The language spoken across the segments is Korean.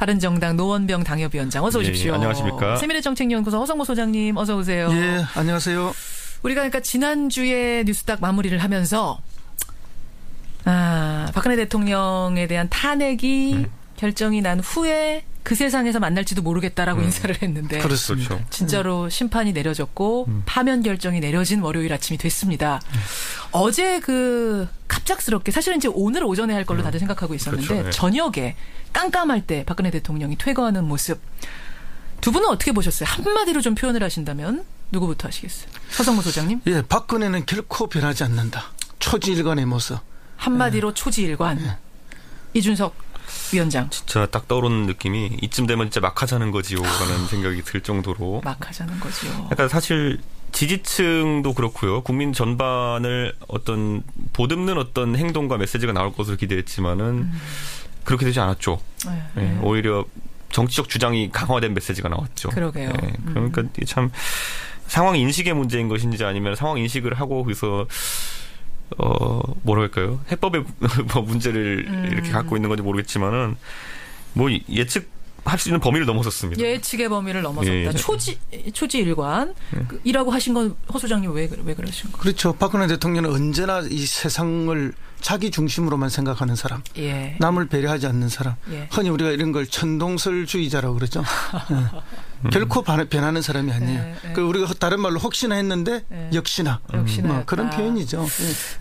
바른정당 노원병 당협위원장 어서 오십시오. 예, 안녕하십니까. 세미래정책연구소 허성모 소장님 어서 오세요. 예, 안녕하세요. 우리가 그러니까 지난주에 뉴스닥 마무리를 하면서 박근혜 대통령에 대한 탄핵이 결정이 난 후에 그 세상에서 만날지도 모르겠다라고 인사를 했는데 그렇습니다. 진짜로 심판이 내려졌고 파면 결정이 내려진 월요일 아침이 됐습니다. 어제 갑작스럽게 사실은 이제 오늘 오전에 할 걸로 다들 생각하고 있었는데 그렇죠. 네. 저녁에 깜깜할 때 박근혜 대통령이 퇴거하는 모습 두 분은 어떻게 보셨어요? 한마디로 좀 표현을 하신다면 누구부터 하시겠어요? 서성모 소장님? 예, 박근혜는 결코 변하지 않는다. 초지일관의 모습. 한마디로 초지일관. 이준석 위원장. 진짜 딱 떠오르는 느낌이 이쯤 되면 진짜 막 하자는 거지요라는 생각이 들 정도로. 막 하자는 거지요. 약간 사실 지지층도 그렇고요. 국민 전반을 어떤 보듬는 어떤 행동과 메시지가 나올 것으로 기대했지만은 그렇게 되지 않았죠. 네, 오히려 정치적 주장이 강화된 메시지가 나왔죠. 그러게요. 네, 그러니까 참 상황 인식의 문제인 것인지 아니면 상황 인식을 하고 그래서 뭐랄까요? 해법의 문제를 이렇게 갖고 있는 건지 모르겠지만은 뭐 예측할 수 있는 범위를 넘어섰습니다. 예측의 범위를 넘어섰다. 예. 초지일관 이라고 하신 건 허 소장님 왜 그러신 거예요? 그렇죠. 박근혜 대통령은 언제나 이 세상을 자기 중심으로만 생각하는 사람. 예. 남을 배려하지 않는 사람. 예. 흔히 우리가 이런 걸 천동설주의자라고 그러죠. 예. 결코 변하는 사람이 아니에요. 예. 그 우리가 다른 말로 혹시나 했는데 역시나. 그런 표현이죠.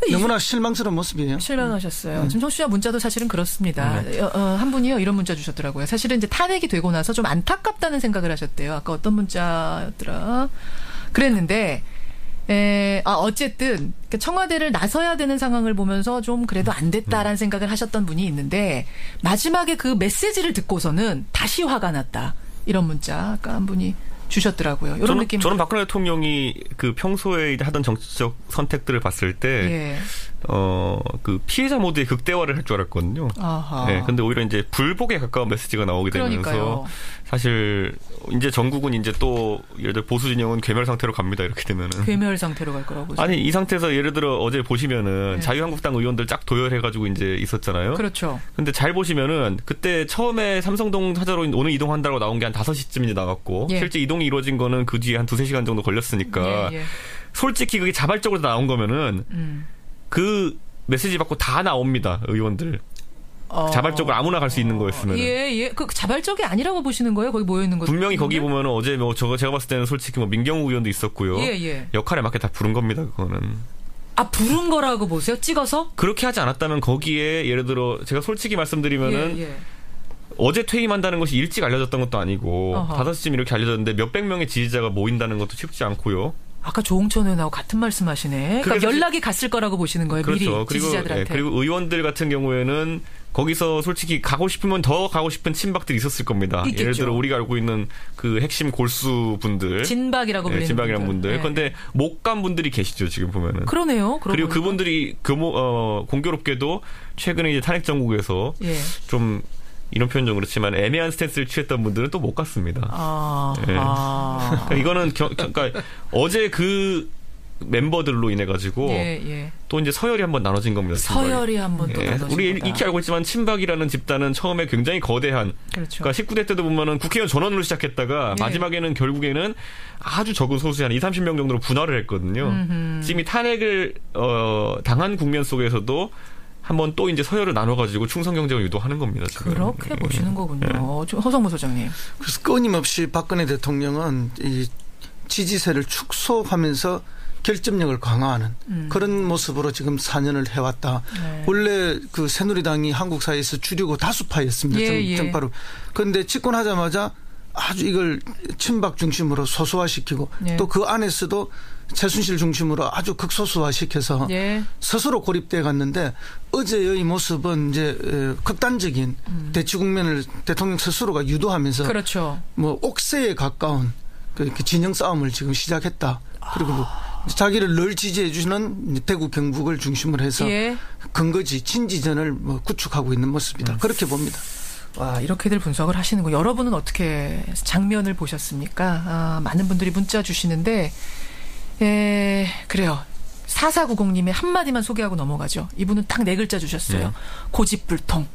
예. 너무나 실망스러운 모습이에요. 실망하셨어요. 지금 청취자 문자도 사실은 그렇습니다. 한 분이요 이런 문자 주셨더라고요. 사실은 이제 탄핵이 되고 나서 좀 안타깝다는 생각을 하셨대요. 아까 어떤 문자였더라. 그랬는데 어쨌든 청와대를 나서야 되는 상황을 보면서 좀 그래도 안 됐다라는 생각을 하셨던 분이 있는데 마지막에 그 메시지를 듣고서는 다시 화가 났다. 이런 문자 아까 한 분이 주셨더라고요. 이런 느낌. 저는 박근혜 대통령이 그 평소에 하던 정치적 선택들을 봤을 때, 그 피해자 모드의 극대화를 할 줄 알았거든요. 아하. 네, 근데 오히려 이제 불복에 가까운 메시지가 나오게 되면서 그러니까요. 사실 이제 전국은 이제 또 예를 들어 보수 진영은 괴멸 상태로 갑니다. 이렇게 되면은. 괴멸 상태로 갈 거라고. 아니 이 상태에서 예를 들어 어제 보시면은 자유한국당 의원들 쫙 도열해가지고 이제 있었잖아요. 그렇죠. 근데 잘 보시면은 그때 처음에 삼성동 사저로 오늘 이동한다고 나온 게 한 5시쯤 이제 나왔고 실제 이동이 이루어진 거는 그 뒤에 한 2-3시간 정도 걸렸으니까 솔직히 그게 자발적으로 나온 거면은 그 메시지 받고 다 나옵니다. 의원들. 자발적으로 아무나 갈 수 있는 거였으면. 그 자발적이 아니라고 보시는 거예요? 거기 모여 있는 거. 분명히 거기 보면은 어제 제가 봤을 때는 솔직히 민경우 의원도 있었고요. 역할에 맞게 다 부른 겁니다. 그거는. 부른 거라고 보세요? 찍어서? 그렇게 하지 않았다면 거기에 예를 들어 제가 솔직히 말씀드리면은 어제 퇴임한다는 것이 일찍 알려졌던 것도 아니고 5시쯤 이렇게 알려졌는데 몇백 명의 지지자가 모인다는 것도 쉽지 않고요. 아까 조홍천 의원하고 같은 말씀하시네. 그러니까 연락이 갔을 거라고 보시는 거예요. 그렇죠. 미리 지지자들한테. 그리고 의원들 같은 경우에는 거기서 솔직히 가고 싶으면 더 가고 싶은 친박들이 있었을 겁니다. 있겠죠. 예를 들어 우리가 알고 있는 그 핵심 골수 분들. 진박이라고 불리는 진박이라는 분들. 그런데 못 간 분들이 계시죠. 지금 보면은. 그러네요. 그리고 그분들이 공교롭게도 최근에 이제 탄핵 정국에서 좀 이런 표현 좀 그렇지만 애매한 스탠스를 취했던 분들은 또 못 갔습니다. 그러니까 이거는 그러니까 어제 그 멤버들로 인해 가지고 또 이제 서열이 한번 나눠진 겁니다. 서열이 한번 또 나눠진 우리 거다. 익히 알고 있지만 친박이라는 집단은 처음에 굉장히 거대한 그러니까 19대 때도 보면은 국회의원 전원으로 시작했다가 마지막에는 결국에는 아주 적은 소수의 한 20-30명 정도로 분할을 했거든요. 지금 이 탄핵을 당한 국면 속에서도 한번 또 이제 서열을 나눠가지고 충성 경쟁을 유도하는 겁니다. 지금. 그렇게 보시는 거군요. 허성모 소장님. 그래서 끊임없이 박근혜 대통령은 이 지지세를 축소하면서 결집력을 강화하는 그런 모습으로 지금 4년을 해왔다. 원래 그 새누리당이 한국 사회에서 주류고 다수파였습니다. 정파로. 그런데 집권하자마자 아주 이걸 친박 중심으로 소수화시키고 또 그 안에서도 최순실 중심으로 아주 극소수화시켜서 스스로 고립돼 갔는데 어제의 모습은 이제 극단적인 대치 국면을 대통령 스스로가 유도하면서 뭐 옥새에 가까운 그 진영 싸움을 지금 시작했다. 그리고 자기를 늘 지지해 주시는 대구 경북을 중심으로 해서 근거지 친지전을 구축하고 있는 모습이다. 그렇게 봅니다. 와, 이렇게들 분석을 하시는 거. 여러분은 어떻게 장면을 보셨습니까? 많은 분들이 문자 주시는데, 그래요. 4490님의 한마디만 소개하고 넘어가죠. 이분은 딱 4글자 주셨어요. 고집불통.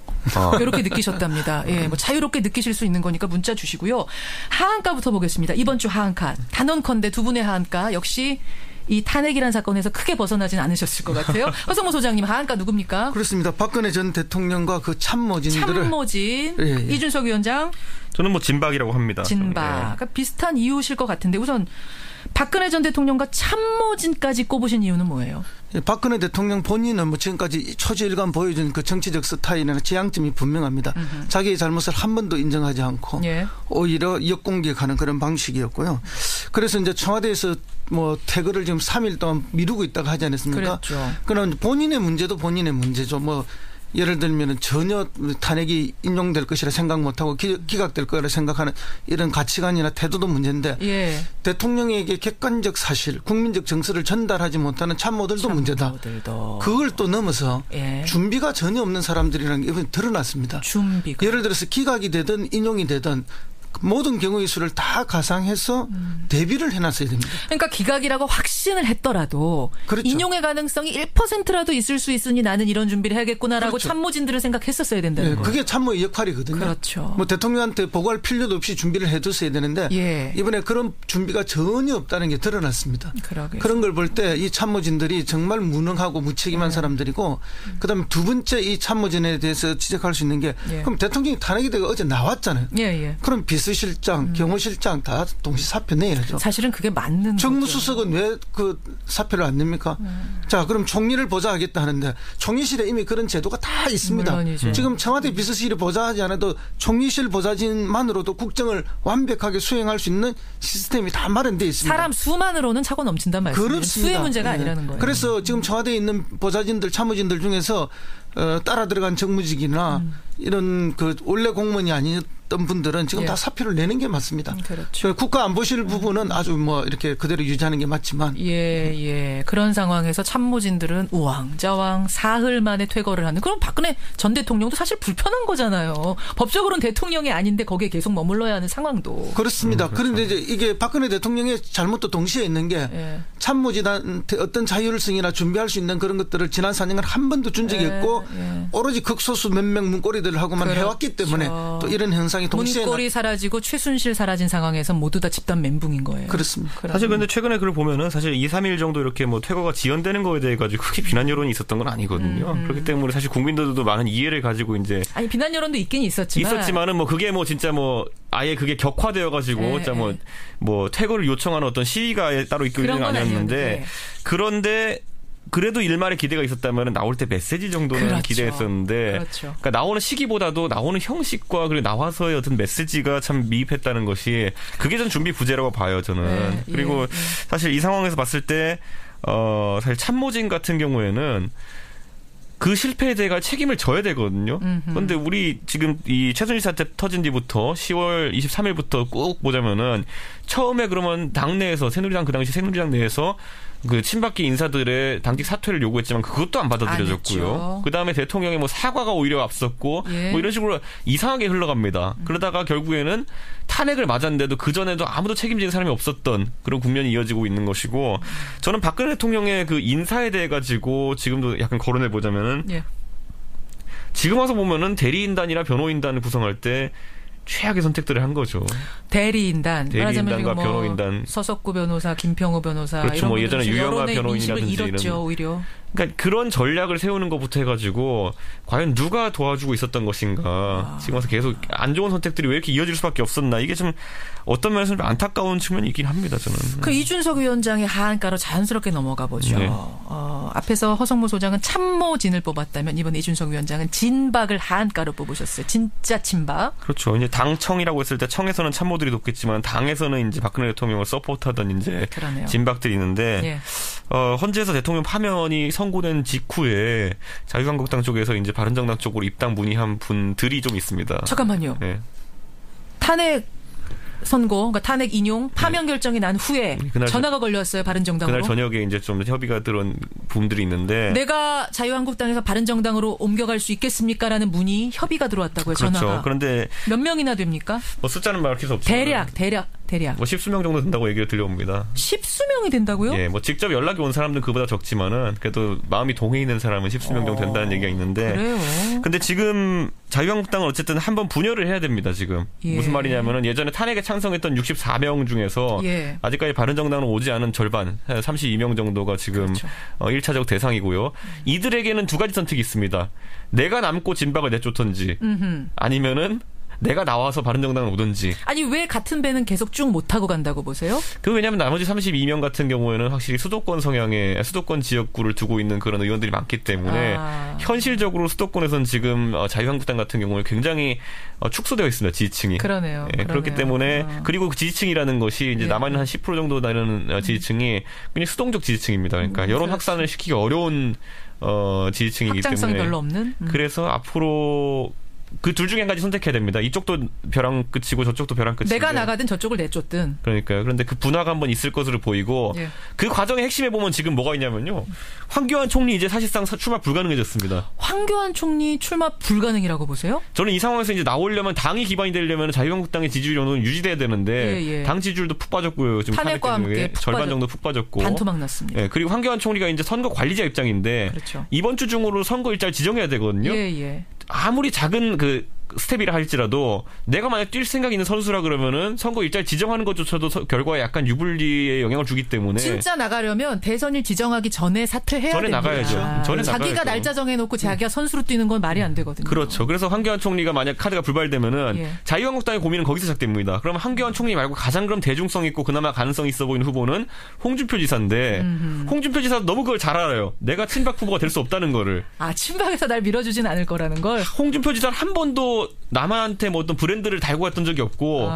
이렇게 느끼셨답니다. 예, 뭐 자유롭게 느끼실 수 있는 거니까 문자 주시고요. 하한가부터 보겠습니다. 이번 주 하한가. 단언컨대 두 분의 하한가 역시 이 탄핵이라는 사건에서 크게 벗어나진 않으셨을 것 같아요. 허성모 소장님 하한가 누굽니까? 그렇습니다. 박근혜 전 대통령과 그 참모진들을. 참모진. 예. 이준석 위원장. 저는 뭐 진박이라고 합니다. 진박. 예. 그러니까 비슷한 이유실 것 같은데 우선 박근혜 전 대통령과 참모진까지 꼽으신 이유는 뭐예요? 박근혜 대통령 본인은 뭐 지금까지 초지일관 보여준 그 정치적 스타일이나 지향점이 분명합니다. 자기의 잘못을 한 번도 인정하지 않고 오히려 역공격하는 그런 방식이었고요. 그래서 이제 청와대에서 뭐 퇴거를 지금 3일 동안 미루고 있다가 하지 않았습니까? 그렇죠. 그럼 본인의 문제도 본인의 문제죠. 뭐 예를 들면 전혀 탄핵이 인용될 것이라 생각 못하고 기각될 거라 생각하는 이런 가치관이나 태도도 문제인데 대통령에게 객관적 사실, 국민적 정서를 전달하지 못하는 참모들도 문제다. 그걸 또 넘어서 준비가 전혀 없는 사람들이라는 게 이번에 드러났습니다. 준비가. 예를 들어서 기각이 되든 인용이 되든 모든 경우의 수를 다 가상해서 대비를 해놨어야 됩니다. 그러니까 기각이라고 확신을 했더라도 그렇죠. 인용의 가능성이 1%라도 있을 수 있으니 나는 이런 준비를 해야겠구나라고 그렇죠. 참모진들은 생각했었어야 된다는 거예요. 그게 참모의 역할이거든요. 그렇죠. 뭐 대통령한테 보고할 필요도 없이 준비를 해뒀어야 되는데 이번에 그런 준비가 전혀 없다는 게 드러났습니다. 그런 걸 볼 때 이 참모진들이 정말 무능하고 무책임한 사람들이고 그다음에 두 번째 이 참모진에 대해서 지적할 수 있는 게 그럼 대통령이 탄핵이 되고 어제 나왔잖아요. 그럼 비서실장, 경호실장 다 동시 사표 내야죠. 사실은 그게 맞는 정무수석은 왜 그 사표를 안 냅니까? 자, 그럼 총리를 보좌하겠다 하는데 총리실에 이미 그런 제도가 다 있습니다. 물론이죠. 지금 청와대 비서실이 보좌하지 않아도 총리실 보좌진만으로도 국정을 완벽하게 수행할 수 있는 시스템이 다 마련되어 있습니다. 사람 수만으로는 차고 넘친단 말이에요. 그렇습니다. 수의 문제가 아니라는 거예요. 그래서 지금 청와대에 있는 보좌진들, 참모진들 중에서 따라 들어간 정무직이나 이런 그 원래 공무원이 아니었던 분들은 지금 다 사표를 내는 게 맞습니다. 그렇죠. 국가안보실 부분은 아주 뭐 이렇게 그대로 유지하는 게 맞지만. 그런 상황에서 참모진들은 우왕좌왕 사흘 만에 퇴거를 하는. 그럼 박근혜 전 대통령도 사실 불편한 거잖아요. 법적으로는 대통령이 아닌데 거기에 계속 머물러야 하는 상황도. 그렇습니다. 그렇죠. 그런데 이제 이게 박근혜 대통령의 잘못도 동시에 있는 게 참모진한테 어떤 자율성이나 준비할 수 있는 그런 것들을 지난 4년간 한 번도 준 적이 없고 오로지 극소수 몇 명 문고리들을 하고만 해왔기 때문에 또 이런 현상이 동시에 문고리 사라지고 최순실 사라진 상황에서 모두 다 집단 멘붕인 거예요. 그렇습니다. 사실 근데 최근에 그걸 보면은 사실 2, 3일 정도 이렇게 뭐 퇴거가 지연되는 거에 대해 가지고 크게 비난 여론이 있었던 건 아니거든요. 그렇기 때문에 사실 국민들도 많은 이해를 가지고 이제 비난 여론도 있긴 있었지만은 뭐 그게 뭐 진짜 뭐 아예 그게 격화되어 가지고 진짜 뭐 퇴거를 요청하는 어떤 시위가 따로 있고 이런 건 아니었는데 그런데 그래도 일말의 기대가 있었다면 나올 때 메시지 정도는 기대했었는데 그러니까 나오는 시기보다도 나오는 형식과 그리고 나와서의 어떤 메시지가 참 미흡했다는 것이 그게 전 준비 부재라고 봐요 저는. 그리고 사실 이 상황에서 봤을 때 사실 참모진 같은 경우에는 그 실패에 대해 책임을 져야 되거든요. 그런데 우리 지금 이 최순실 사태 터진 뒤부터 10월 23일부터 꾹 보자면은 처음에 그러면 당내에서 새누리당 그 당시 새누리당 내에서 그 친박계 인사들의 당직 사퇴를 요구했지만 그것도 안 받아들여졌고요. 그 다음에 대통령의 뭐 사과가 오히려 앞섰고 뭐 이런 식으로 이상하게 흘러갑니다. 그러다가 결국에는 탄핵을 맞았는데도 그 전에도 아무도 책임지는 사람이 없었던 그런 국면이 이어지고 있는 것이고 저는 박근혜 대통령의 그 인사에 대해 가지고 지금도 약간 거론해 보자면은 지금 와서 보면은 대리인단이나 변호인단을 구성할 때 최악의 선택들을 한 거죠. 대리인단과 뭐 변호인단. 서석구 변호사, 김평우 변호사. 그렇죠. 이런 뭐 예전에 유영아 변호인이라든지 잃었죠, 오히려. 그러니까 그런 전략을 세우는 것부터 해가지고 과연 누가 도와주고 있었던 것인가. 지금 와서 계속 안 좋은 선택들이 왜 이렇게 이어질 수밖에 없었나. 이게 좀 어떤 면에서 좀 안타까운 측면이 있긴 합니다. 저는. 그 이준석 위원장의 하한가로 자연스럽게 넘어가 보죠. 앞에서 허성모 소장은 참모진을 뽑았다면 이번 이준석 위원장은 진박을 하한가로 뽑으셨어요. 진짜 진박. 그렇죠. 이제 당청이라고 했을 때 청에서는 참모들이 높겠지만 당에서는 이제 박근혜 대통령을 서포트하던 이제 진박들이 있는데 헌재에서 대통령 파면이 선고된 직후에 자유한국당 쪽에서 이제 바른정당 쪽으로 입당 문의한 분들이 좀 있습니다. 잠깐만요. 탄핵 선고, 그러니까 탄핵 인용, 파면 결정이 난 후에 전화가 걸려왔어요, 바른정당으로. 그날 저녁에 이제 좀 협의가 들어온 분들이 있는데. 내가 자유한국당에서 바른정당으로 옮겨갈 수 있겠습니까라는 문의, 협의가 들어왔다고요, 그렇죠. 전화가. 그런데. 몇 명이나 됩니까? 뭐 숫자는 밝힐 수 없죠. 대략. 대략. 뭐 10수명 정도 된다고 얘기를 들려옵니다. 10수명이 된다고요? 예, 뭐 직접 연락이 온 사람들은 그보다 적지만은 그래도 마음이 동해 있는 사람은 10수명 정도 된다는 얘기가 있는데. 그래요. 근데 지금 자유한국당은 어쨌든 한번 분열을 해야 됩니다, 지금. 예. 무슨 말이냐면은 예전에 탄핵에 창성했던 64명 중에서 예. 아직까지 바른정당으로 오지 않은 절반, 32명 정도가 지금 그렇죠. 1차적 대상이고요. 이들에게는 두 가지 선택이 있습니다. 내가 남고 진박을 내쫓던지 아니면은 내가 나와서 바른정당을 오든지. 아니 왜 같은 배는 계속 쭉 못 타고 간다고 보세요? 왜냐하면 나머지 32명 같은 경우에는 확실히 수도권 성향의 수도권 지역구를 두고 있는 그런 의원들이 많기 때문에 현실적으로 수도권에서는 지금 자유한국당 같은 경우는 굉장히 축소되어 있습니다. 지지층이. 그러네요. 예, 그렇기 때문에 그리고 그 지지층이라는 것이 이제 남아있는 한 10% 정도 되는 지지층이 굉장히 수동적 지지층입니다. 그러니까 여론 확산을 시키기 어려운 지지층이기 확장성이 때문에 별로 없는. 그래서 앞으로 그 둘 중에 한 가지 선택해야 됩니다. 이쪽도 벼랑 끝이고 저쪽도 벼랑 끝이고. 내가 나가든 저쪽을 내쫓든. 그러니까요. 그런데 그 분화가 한번 있을 것으로 보이고 예. 그 과정의 핵심에 보면 지금 뭐가 있냐면요. 황교안 총리 이제 사실상 출마 불가능해졌습니다. 황교안 총리 출마 불가능이라고 보세요? 저는 이 상황에서 이제 나오려면 당이 기반이 되려면 자유한국당의 지지율은 유지돼야 되는데 예. 당 지지율도 푹 빠졌고요. 지금 탄핵과 함께 절반 정도 푹 빠졌고 반토막 났습니다. 예. 그리고 황교안 총리가 이제 선거 관리자 입장인데 그렇죠. 이번 주 중으로 선거 일자를 지정해야 되거든요. 예. 아무리 작은 그 스텝이라 할지라도 내가 만약 뛸 생각이 있는 선수라 그러면은 선거 일자를 지정하는 것조차도 결과에 약간 유불리에 영향을 주기 때문에 진짜 나가려면 대선일 지정하기 전에 사퇴해야 전에 됩니다. 나가야죠. 전에 자기가 나가야죠. 날짜 정해놓고 자기가 선수로 뛰는 건 말이 안 되거든요. 그렇죠. 그래서 황교안 총리가 만약 카드가 불발되면은 예. 자유한국당의 고민은 거기서 시작됩니다. 그러면 황교안 총리 말고 가장 그럼 대중성 있고 그나마 가능성 있어 보이는 후보는 홍준표 지사인데 홍준표 지사도 너무 그걸 잘 알아요. 내가 친박 후보가 될 수 없다는 거를. 친박에서 날 밀어주진 않을 거라는 걸. 홍준표 지사는 한 번도 남한테 뭐 어떤 브랜드를 달고 갔던 적이 없고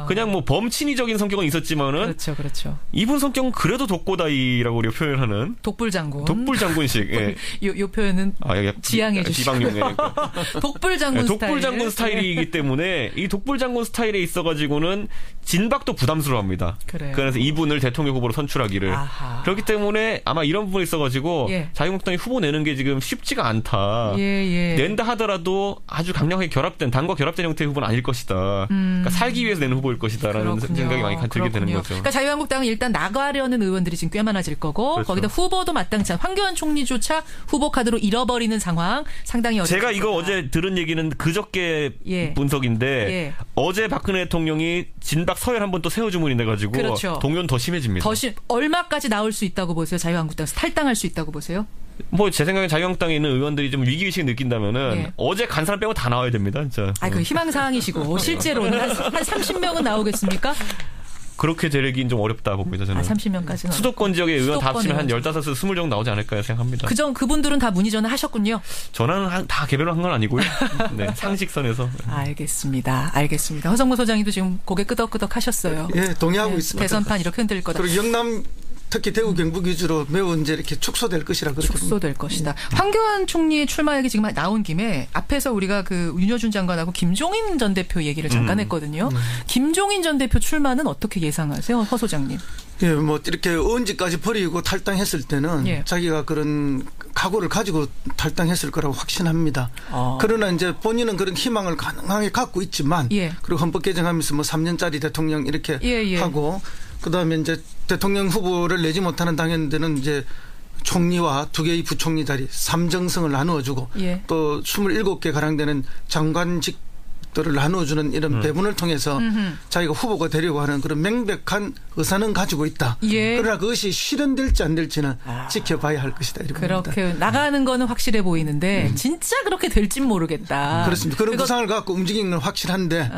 그냥 뭐 범친이적인 성격은 있었지만은 그렇죠. 이분 성격은 그래도 독고다이라고 우리가 표현하는 독불장군식. 예. 요 표현은 지양해 주시고 비방용의 독불장군 스타일. 독불장군 스타일이기 때문에 이 독불장군 스타일에 있어가지고는 진박도 부담스러워합니다. 그래서 이분을 대통령 후보로 선출하기를. 그렇기 때문에 아마 이런 부분이 있어가지고 예. 자유한국당이 후보 내는 게 지금 쉽지가 않다. 예. 낸다 하더라도 아주 강력하게 결합된 당과 결합된 형태의 후보는 아닐 것이다. 그러니까 살기 위해서 내는 후보일 것이다라는 생각이 많이 들게 되는 거죠. 그러니까 자유한국당은 일단 나가려는 의원들이 지금 꽤 많아질 거고 그렇죠. 거기다 후보도 마땅치 않은 황교안 총리조차 후보 카드로 잃어버리는 상황 상당히 어렵습니다. 제가 이거 어제 들은 얘기는 그저께 분석인데 어제 박근혜 대통령이 진박 서열 한번 또 세워주문이 돼가지고 그렇죠. 동요는 더 심해집니다. 얼마까지 나올 수 있다고 보세요? 자유한국당에서 탈당할 수 있다고 보세요? 뭐 제 생각엔 자유한국당에 있는 의원들이 좀 위기의식을 느낀다면은 어제 간 사람 빼고 다 나와야 됩니다. 진짜. 그 희망사항이시고 실제로는 한 30명은 나오겠습니까? 그렇게 되긴 좀 어렵다 봅니다. 저는. 30명까지는. 수도권 지역의 의원 다 합치면 한 15에서 20 정도 나오지 않을까 생각합니다. 그분들은 다 문의 전화 하셨군요. 전화는 다 개별로 한 건 아니고요. 네, 상식선에서. 알겠습니다. 허성무 소장님도 지금 고개 끄덕끄덕 하셨어요. 예, 동의하고 있습니다. 대선판 이렇게 흔들 거다. 그리고 영남 특히 대구 경북 위주로 매우 이제 이렇게 축소될 것이라 그렇게 축소될 것이다. 황교안 총리의 출마 얘기 지금 나온 김에 앞에서 우리가 그 윤여준 장관하고 김종인 전 대표 얘기를 잠깐 했거든요. 김종인 전 대표 출마는 어떻게 예상하세요, 허 소장님? 예, 뭐 이렇게 언제까지 버리고 탈당했을 때는 자기가 그런 각오를 가지고 탈당했을 거라고 확신합니다. 그러나 이제 본인은 그런 희망을 가능하게 갖고 있지만 그리고 헌법 개정하면서 뭐 3년짜리 대통령 이렇게 하고 그다음에 이제 대통령 후보를 내지 못하는 당연들은 이제 총리와 2개의 부총리 자리 3정성을 나누어주고 또 27개 가량되는 장관직 들을 나눠주는 이런 배분을 통해서 자기가 후보가 되려고 하는 그런 명백한 의사는 가지고 있다. 그러나 그것이 실현될지 안 될지는 지켜봐야 할 것이다. 그렇게 나가는 거는 확실해 보이는데 진짜 그렇게 될진 모르겠다. 그렇습니다. 그런 구상을 갖고 움직이는 건 확실한데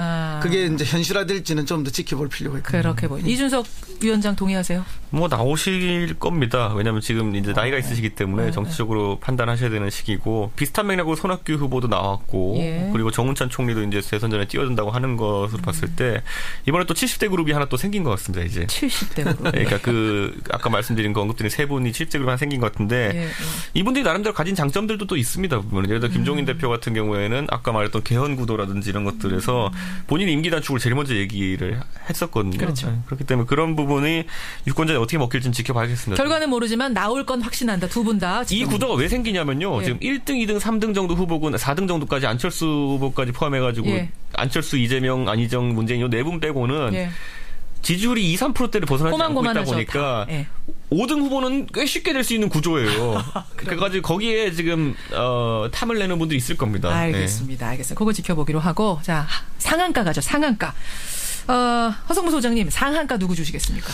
그게 이제 현실화될지는 좀 더 지켜볼 필요가 있다. 그렇게 보입니다. 이준석 위원장 동의하세요? 뭐 나오실 겁니다. 왜냐하면 지금 이제 나이가 있으시기 때문에 정치적으로 판단하셔야 되는 시기고 비슷한 맥락으로 손학규 후보도 나왔고 그리고 정운찬 총리도 이제 대선 전에 뛰어든다고 하는 것으로 봤을 때 이번에 또 70대 그룹이 하나 또 생긴 것 같습니다. 이제 70대 그룹. 그러니까 그 아까 말씀드린 거 언급드린 세 분이 70대 그룹이 하나 생긴 것 같은데 이분들이 나름대로 가진 장점들도 또 있습니다. 예를 들어 김종인 대표 같은 경우에는 아까 말했던 개헌 구도라든지 이런 것들에서 본인이 임기 단축을 제일 먼저 얘기를 했었거든요. 그렇죠. 그렇기 때문에 그런 부분이 유권자에 어떻게 먹힐지는 지켜봐야겠습니다. 결과는 모르지만 나올 건 확신한다. 두 분 다. 이 구도가 왜 생기냐면요. 지금 1등, 2등, 3등 정도 후보군 4등 정도까지 안철수 후보까지 포함해가지고 안철수, 이재명, 안희정, 문재인 이 네 분 빼고는 지지율이 2, 3%대를 벗어나지 않고 있다 보니까 5등 후보는 꽤 쉽게 될 수 있는 구조예요. 그래가지고 거기에 지금 탐을 내는 분들이 있을 겁니다. 알겠습니다. 알겠습니다. 그거 지켜보기로 하고 자 상한가 가죠. 상한가. 허성무 소장님 상한가 누구 주시겠습니까?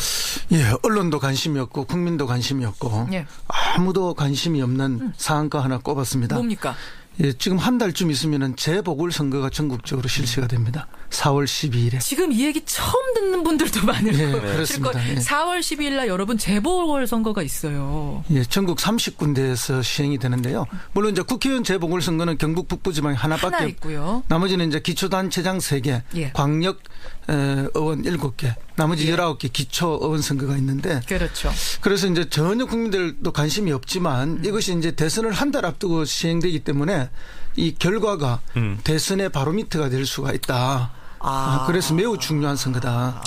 예, 언론도 관심이 없고 국민도 관심이 없고 아무도 관심이 없는 상한가 하나 꼽았습니다. 뭡니까? 예, 지금 한 달쯤 있으면은 재보궐선거가 전국적으로 실시가 됩니다. 4월 12일에. 지금 이 얘기 처음 듣는 분들도 많을 거예요. 그렇습니다. 예. 4월 12일 날 여러분 재보궐선거가 있어요. 예, 전국 30군데에서 시행이 되는데요. 물론 이제 국회의원 재보궐선거는 경북 북부지방에 하나밖에 있고요. 나머지는 이제 기초단체장 3개, 광역 의원 7개, 나머지 19개 기초의원 선거가 있는데. 그렇죠. 그래서 이제 전혀 국민들도 관심이 없지만 이것이 이제 대선을 한 달 앞두고 시행되기 때문에 이 결과가 대선의 바로미터가 될 수가 있다. 그래서 매우 중요한 선거다.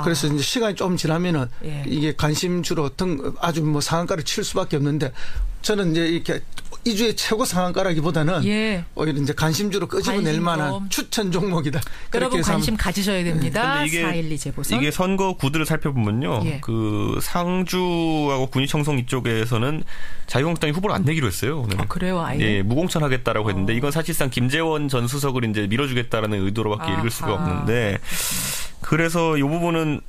그래서 이제 시간이 좀 지나면은 이게 관심주로 아주 뭐 상한가를 칠 수밖에 없는데 저는 이제 이렇게 이 주의 최고 상한가라기보다는 오히려 이제 관심주로 끄집어낼 만한 추천 종목이다. 여러분 관심 가지셔야 됩니다. 4.12 재보선. 이게 선거 구들을 살펴보면요. 그 상주하고 군위청송 이쪽에서는 자유한국당이 후보를 안 내기로 했어요. 오늘. 그래요? 아예? 예, 무공천하겠다라고 했는데 이건 사실상 김재원 전 수석을 이제 밀어주겠다라는 의도로밖에 읽을 수가 없는데 그래서 이 부분은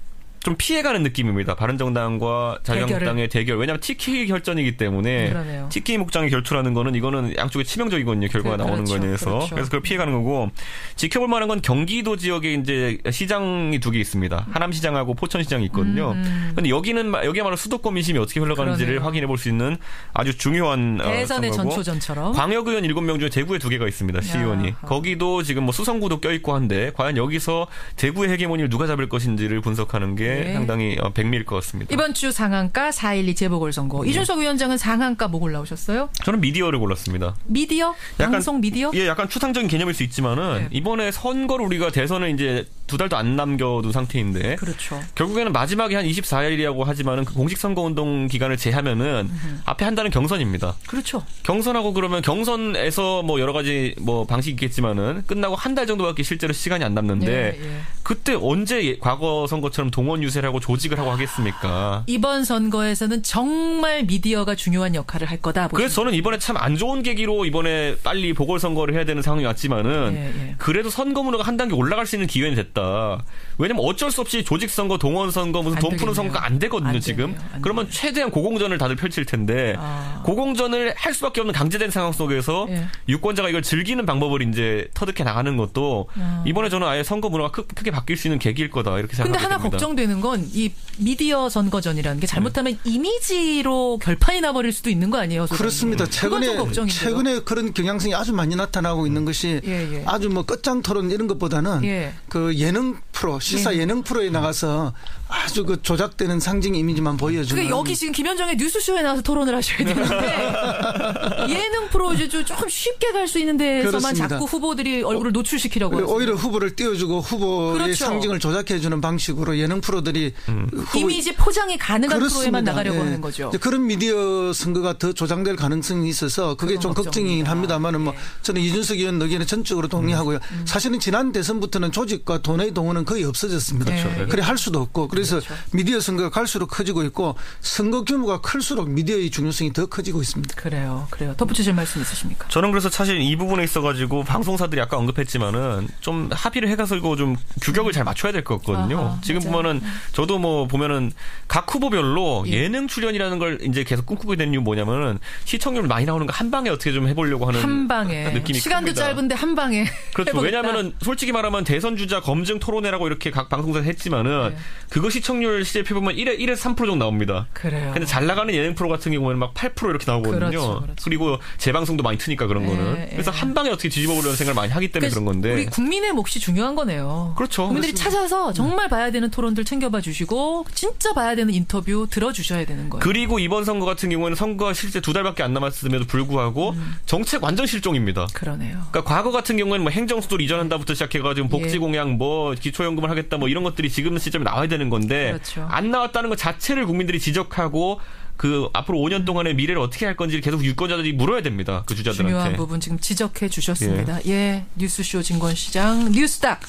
좀 피해가는 느낌입니다. 바른정당과 자유한국당의 대결. 왜냐하면 TK 결전이기 때문에 그러네요. TK 목장의 결투라는 거는 이거는 양쪽에 치명적이거든요. 결과가 나오는 거에 대해서. 그래서 그걸 피해가는 거고 지켜볼 만한 건 경기도 지역에 이제 시장이 2개 있습니다. 하남시장하고 포천시장이 있거든요. 그런데 여기야말로 수도권 민심이 어떻게 흘러가는지를 확인해 볼 수 있는 아주 중요한 대선의 전초전처럼. 광역의원 7명 중에 대구에 2개가 있습니다. 시의원이. 거기도 지금 뭐 수성구도 껴있고 한데 과연 여기서 대구의 헤게모니를 누가 잡을 것인지를 분석하는 게 상당히 백미일 것 같습니다. 이번 주 상한가 4.12 재보궐선거. 이준석 위원장은 상한가 뭐 골라오셨어요? 저는 미디어를 골랐습니다. 미디어? 방송 미디어? 예, 약간 추상적인 개념일 수 있지만은 이번에 선거를 우리가 대선을 이제 2달도 안 남겨둔 상태인데 그렇죠. 결국에는 마지막에 한 24일이라고 하지만은 그 공식 선거 운동 기간을 제하면은 앞에 한 달은 경선입니다. 그렇죠. 경선하고 그러면 경선에서 뭐 여러 가지 뭐 방식이 있겠지만은 끝나고 한 달 정도밖에 실제로 시간이 안 남는데 그때 언제 과거 선거처럼 동원 유세를 하고 조직을 하고 하겠습니까? 이번 선거에서는 정말 미디어가 중요한 역할을 할 거다. 그래서 저는 이번에 참 안 좋은 계기로 이번에 빨리 보궐선거를 해야 되는 상황이 왔지만은 그래도 선거 문화가 한 단계 올라갈 수 있는 기회는 됐다. 왜냐면 어쩔 수 없이 조직선거, 동원선거, 무슨 돈 푸는 선거가 안 되거든요, 지금. 그러면 최대한 고공전을 다들 펼칠 텐데 고공전을 할 수밖에 없는 강제된 상황 속에서 유권자가 이걸 즐기는 방법을 이제 터득해 나가는 것도 이번에 저는 아예 선거 문화가 크게 바뀔 수 있는 계기일 거다 이렇게 생각합니다. 근데 하나 걱정되는 건 이 미디어 선거전이라는 게 잘못하면 이미지로 결판이 나버릴 수도 있는 거 아니에요? 소장님? 그렇습니다. 최근에 그런 경향성이 아주 많이 나타나고 있는 것이 아주 뭐 끝장 토론 이런 것보다는 그 예능 프로, 시사 예능 프로에 나가서 아주 그 조작되는 상징 이미지만 보여주는. 그러니까 여기 지금 김현정의 뉴스쇼에 나와서 토론을 하셔야 되는데 예능 프로 이제 좀 쉽게 갈 수 있는 데서만 그렇습니다. 자꾸 후보들이 얼굴을 노출시키려고 하죠. 오히려 후보를 띄워주고 후보의 상징을 조작해주는 방식으로 예능 프로들이 이미지 포장이 가능한 프로에만 나가려고 하는 거죠. 그런 미디어 선거가 더 조장될 가능성이 있어서 그게 좀 걱정이긴 합니다만은 뭐 저는 이준석 의원 의견에 전적으로 동의하고요. 사실은 지난 대선부터는 조직과 돈의 동원은 거의 없어졌습니다. 그래 할 수도 없고 그래서 미디어 선거가 갈수록 커지고 있고 선거 규모가 클수록 미디어의 중요성이 더 커지고 있습니다. 그래요. 덧붙이실 말씀 있으십니까? 저는 그래서 사실 이 부분에 있어가지고 방송사들이 아까 언급했지만은 좀 합의를 해가지고 좀 규격을 잘 맞춰야 될 것 같거든요. 지금 보면은 저도 뭐 보면은 각 후보별로 예능 출연이라는 걸 이제 계속 꿈꾸게 된 이유 뭐냐면은 시청률 많이 나오는 거 한 방에 어떻게 좀 해보려고 하는 한 방에 느낌이 시간도 큽니다. 짧은데 한 방에 그렇죠. 왜냐하면은 솔직히 말하면 대선 주자 검증 토론회라고 이렇게 각 방송사에서 했지만은 그거 시청률 시제표 보면 1에서 3% 정도 나옵니다. 그래요. 근데 잘 나가는 예능 프로 같은 경우에는 막 8% 이렇게 나오거든요. 그렇죠. 그리고 재방송도 많이 트니까 그런 거는. 그래서 한 방에 어떻게 뒤집어 보려는 생각을 많이 하기 때문에 그런 건데. 우리 국민의 몫이 중요한 거네요. 그렇죠. 국민들이 찾아서 정말 봐야 되는 토론들 챙겨봐 주시고 진짜 봐야 되는 인터뷰 들어주셔야 되는 거예요. 그리고 이번 선거 같은 경우에는 선거가 실제 2달밖에 안 남았음에도 불구하고 정책 완전 실종입니다. 그러네요. 그러니까 과거 같은 경우에는 뭐 행정수도를 이전한다부터 시작해가지고 복지 공약 뭐 기초연금을 하겠다 뭐 이런 것들이 지금 시점에 나와야 되는 건데 그렇죠. 안 나왔다는 것 자체를 국민들이 지적하고 그 앞으로 5년 동안의 미래를 어떻게 할 건지 계속 유권자들이 물어야 됩니다. 그 주자들한테. 중요한 부분 지금 지적해 주셨습니다. 뉴스쇼 진권시장 뉴스닥.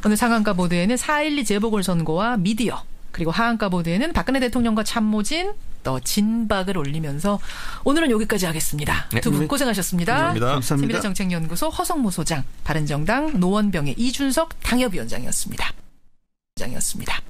오늘 상한가 보도에는 4.12 재보궐선거와 미디어, 그리고 하한가 보도에는 박근혜 대통령과 참모진, 또 진박을 올리면서 오늘은 여기까지 하겠습니다. 네. 두 분 고생하셨습니다. 감사합니다. 세미래정책연구소 허성모 소장, 바른정당 노원병의 이준석 당협위원장이었습니다. 장이었습니다.